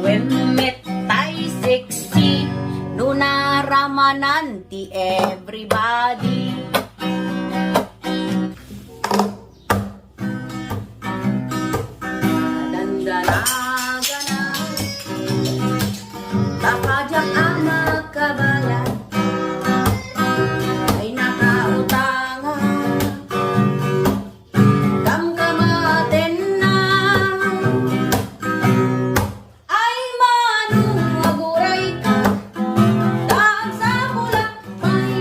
when met tayo sexy, nunaramanan ti everybody. Dandalaga na, takajak anak kabayan, ay nakautangan, kamkamaten na, ay manuaguray ka, daan sa bulakbay,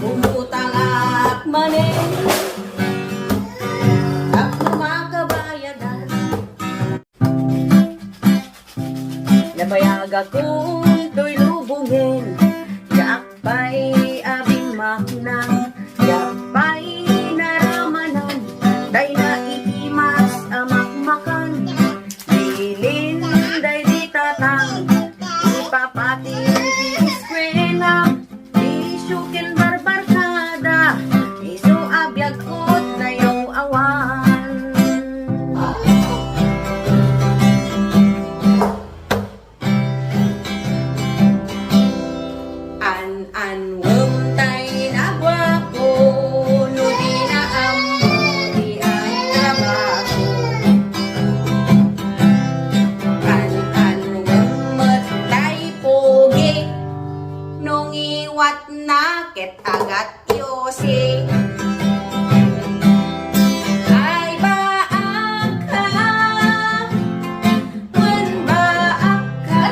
umutang at manin, at lumakabayadan. Nabayag akong to'y lubungin, yakpay abing makunang, yakpay naramanan, day na ihimas amakmakan, dilin day di tatang, ipapatin di iskwela, isukin barbarkada, iso abyagkot na yung awan. An-anwam tay na gwapo, no di na amo di ang trabaho. An-anwam tay pogi, nung iwat na ket agat yosi. Ay baak ka, wen baak ka,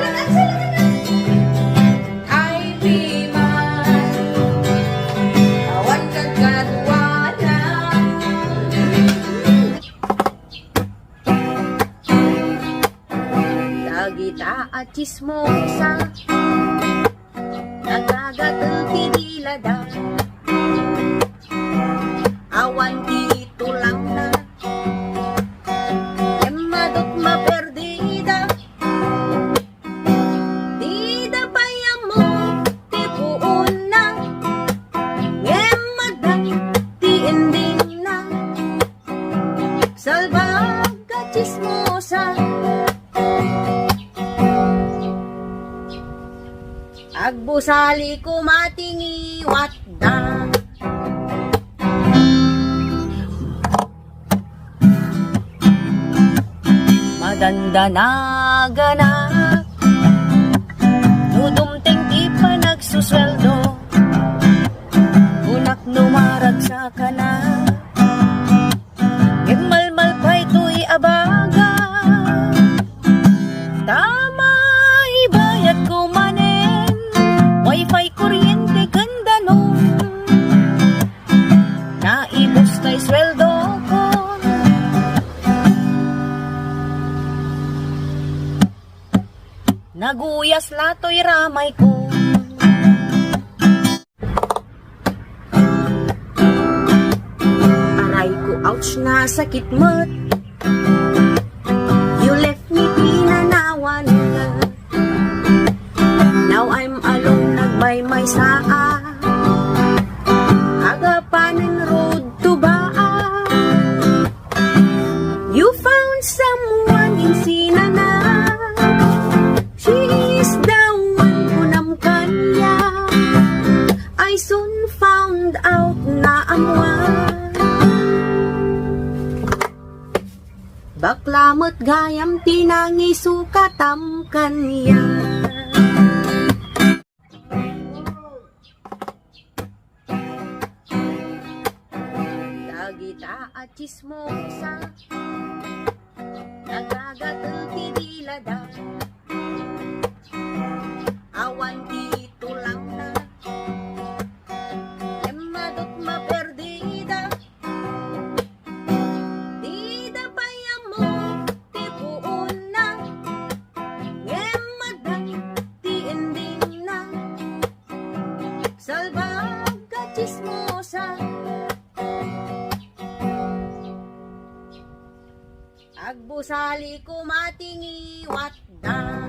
ay piman, awan kag kadwanan. Dagita at chismosa, nagagatang tinilada, awan dito lang na, emadot maperdida, di da payam mo, ti puon na, emadang ti ending na, salbag ka chismosa, agbusali ko matingiwat da. Madandanaga na, nudumteng di pa nagsusweldo, unak numaragsa ka na, imalmal pa ito'y abaga, tama ibayat ko manen, wifi kuryente ganda nun, naibos na'y sweldo ko, naguyas lato'y ramay ko. Aray ko, ouch, na sakit mo't, you left me pinanawan ka. Now I'm alone, nagbaymay saa, agapanin road to baa. You found someone in Sinana, she is the one kunam kanya. I soon found out na amuan, baklamot gayam tinangi sukatam kanya. Dagita at chismosa, nagagatang tinilada, awan dito lang na, emadot maperdida, di da payam mo, ti puon na, emadang ti ending na, salbag ka chismosa, agbusali ko matingiwat da.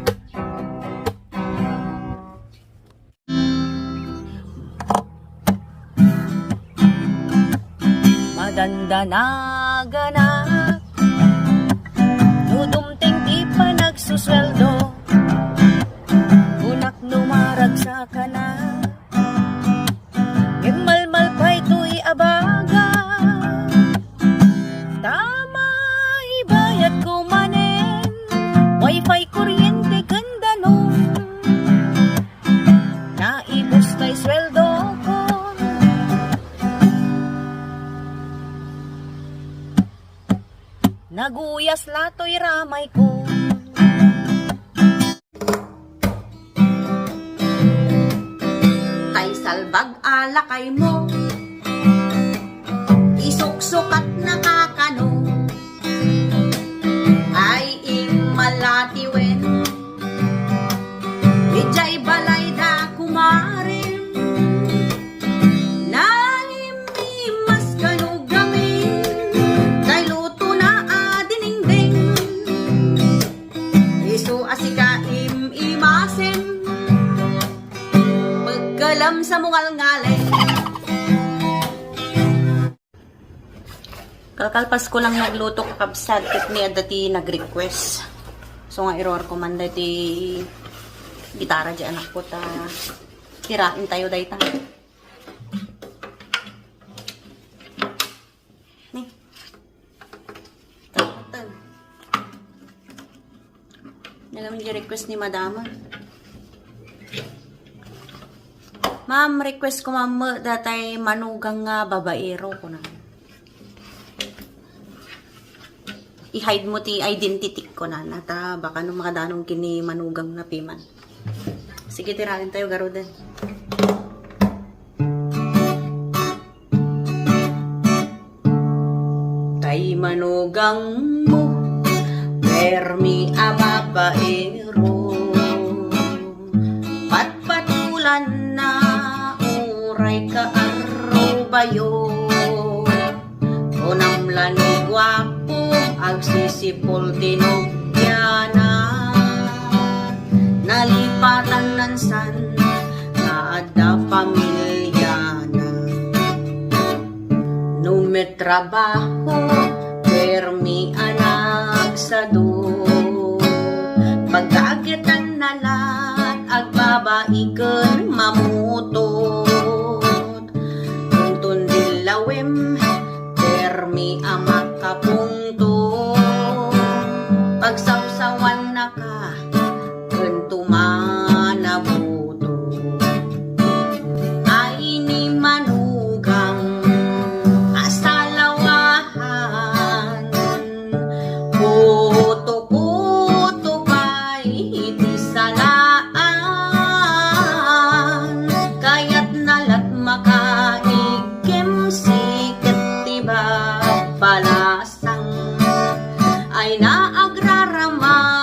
Madandanaga na, nudumte Naguyas lato'y ramay ko. Kay salbag alakay mo, isuksok at nakakano, ay imalatiwen, ijay balay da kumarin, nalimimas kanugamin, kay luto na adiningding, isu asika imasim, pagkalam sa mungal ngalay. Kalkalpas ko lang nagluto kakabsat kat niya dati nag-request. So nga error ko man dati gitara dyan anak ko ta tirain tayo dahi ta. Ni. Tapatan. Nalaman yung request ni madama. Ma'am, request ko ma'am datay manugang nga babaero ko na. I-hide mo ti identity ko na nata baka nung makadanong kini manugang na piman. Sige, tirahin tayo garudan. Tay manugang mo permi ababaero patpatulan na uray ka arro bayo unamlan guwapo agsisipol tinugyana nalipatan ng san na ada pamilyana numetrabaho permi anak sa do pagkagitan nalat agbabaiken mamutot tuntun dilawem permi amak kapungto pagsawsawan na ka kentuman na buto ay ni manugang asalawahan kuto-kuto kay iti salaan kaya't nalat makaigim sikat tiba palasang ay naagraraman